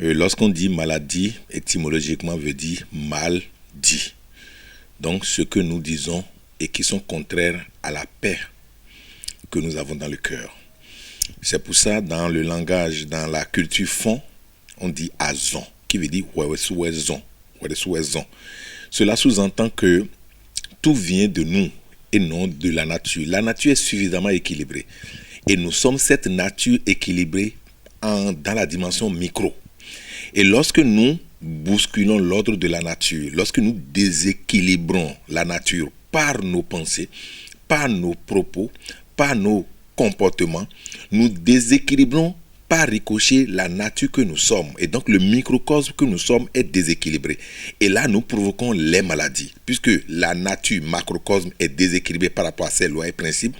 Lorsqu'on dit maladie, étymologiquement veut dire mal dit. Donc ce que nous disons et qui sont contraires à la paix que nous avons dans le cœur. C'est pour ça, dans le langage, dans la culture fond, on dit azon, qui veut dire ouezon. Cela sous-entend que tout vient de nous et non de la nature. La nature est suffisamment équilibrée. Et nous sommes cette nature équilibrée dans la dimension micro. Et lorsque nous bousculons l'ordre de la nature, lorsque nous déséquilibrons la nature par nos pensées, par nos propos, par nos comportements, nous déséquilibrons par ricochet la nature que nous sommes. Et donc le microcosme que nous sommes est déséquilibré. Et là, nous provoquons les maladies. Puisque la nature macrocosme est déséquilibrée par rapport à ses lois et principes,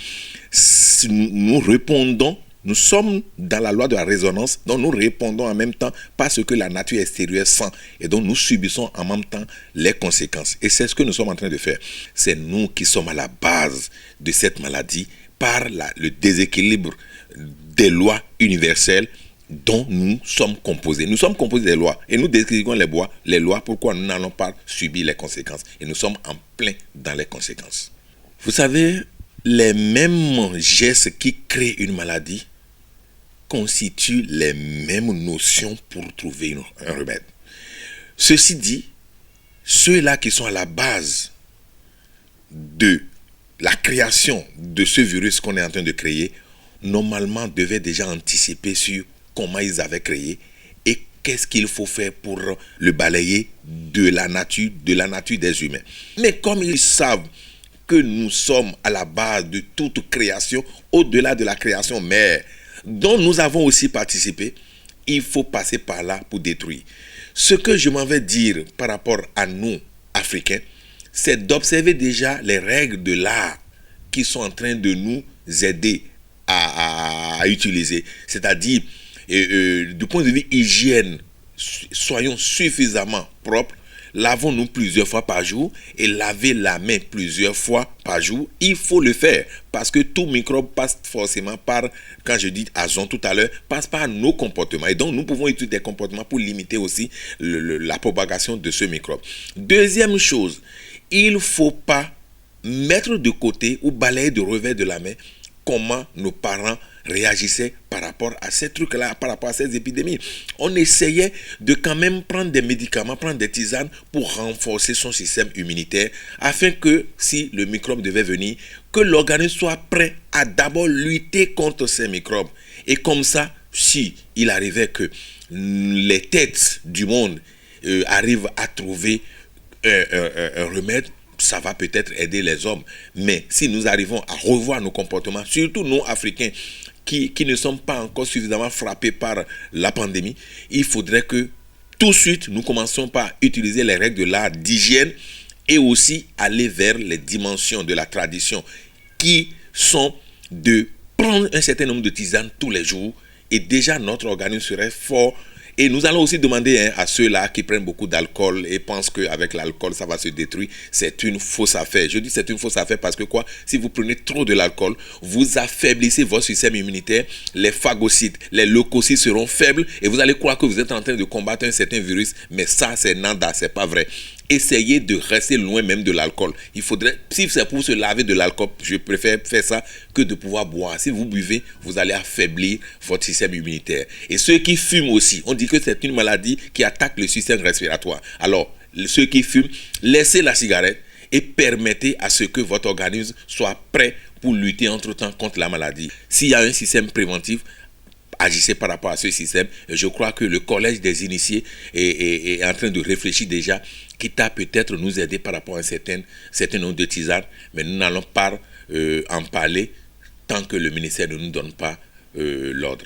nous répondons. Nous sommes dans la loi de la résonance, donc nous répondons en même temps parce que la nature extérieure sent. Et donc nous subissons en même temps les conséquences. Et c'est ce que nous sommes en train de faire. C'est nous qui sommes à la base de cette maladie par le déséquilibre des lois universelles dont nous sommes composés. Nous sommes composés des lois et nous déséquilibrons les lois. Pourquoi nous n'allons pas subir les conséquences? Et nous sommes en plein dans les conséquences. Vous savez, les mêmes gestes qui créent une maladie constituent les mêmes notions pour trouver un remède. Ceci dit, ceux-là qui sont à la base de la création de ce virus qu'on est en train de créer, normalement devaient déjà anticiper sur comment ils avaient créé et qu'est-ce qu'il faut faire pour le balayer de la nature des humains. Mais comme ils savent que nous sommes à la base de toute création, au-delà de la création mère, dont nous avons aussi participé, il faut passer par là pour détruire. Ce que je m'en vais dire par rapport à nous, Africains, c'est d'observer déjà les règles de l'art qui sont en train de nous aider à utiliser. C'est-à-dire, du point de vue hygiène, soyons suffisamment propres. Lavons-nous plusieurs fois par jour et laver la main plusieurs fois par jour. Il faut le faire parce que tout microbe passe forcément par, quand je dis azon tout à l'heure, passe par nos comportements. Et donc nous pouvons utiliser des comportements pour limiter aussi la propagation de ce microbe. Deuxième chose, il ne faut pas mettre de côté ou balayer de revers de la main comment nos parents réagissaient par rapport à ces trucs-là, par rapport à ces épidémies. On essayait de quand même prendre des médicaments, prendre des tisanes pour renforcer son système immunitaire afin que, si le microbe devait venir, que l'organisme soit prêt à d'abord lutter contre ces microbes. Et comme ça, si il arrivait que les têtes du monde arrivent à trouver un remède, ça va peut-être aider les hommes. Mais si nous arrivons à revoir nos comportements, surtout nous Africains, qui ne sommes pas encore suffisamment frappés par la pandémie, il faudrait que tout de suite, nous commençons par utiliser les règles de l'art d'hygiène et aussi aller vers les dimensions de la tradition qui sont de prendre un certain nombre de tisanes tous les jours et déjà notre organisme serait fort. Et nous allons aussi demander à ceux-là qui prennent beaucoup d'alcool et pensent qu'avec l'alcool, ça va se détruire. C'est une fausse affaire. Je dis c'est une fausse affaire parce que quoi? Si vous prenez trop de l'alcool, vous affaiblissez votre système immunitaire. Les phagocytes, les leucocytes seront faibles et vous allez croire que vous êtes en train de combattre un certain virus. Mais ça, c'est nada, c'est pas vrai. Essayez de rester loin même de l'alcool. Il faudrait, si c'est pour se laver de l'alcool, je préfère faire ça que de pouvoir boire. Si vous buvez, vous allez affaiblir votre système immunitaire. Et ceux qui fument aussi, on dit que c'est une maladie qui attaque le système respiratoire. Alors, ceux qui fument, laissez la cigarette et permettez à ce que votre organisme soit prêt pour lutter entre-temps contre la maladie. S'il y a un système préventif, agissez par rapport à ce système. Je crois que le collège des initiés est en train de réfléchir déjà, quitte à peut-être nous aider par rapport à un certain nombre de tisanes, mais nous n'allons pas en parler tant que le ministère ne nous donne pas l'ordre.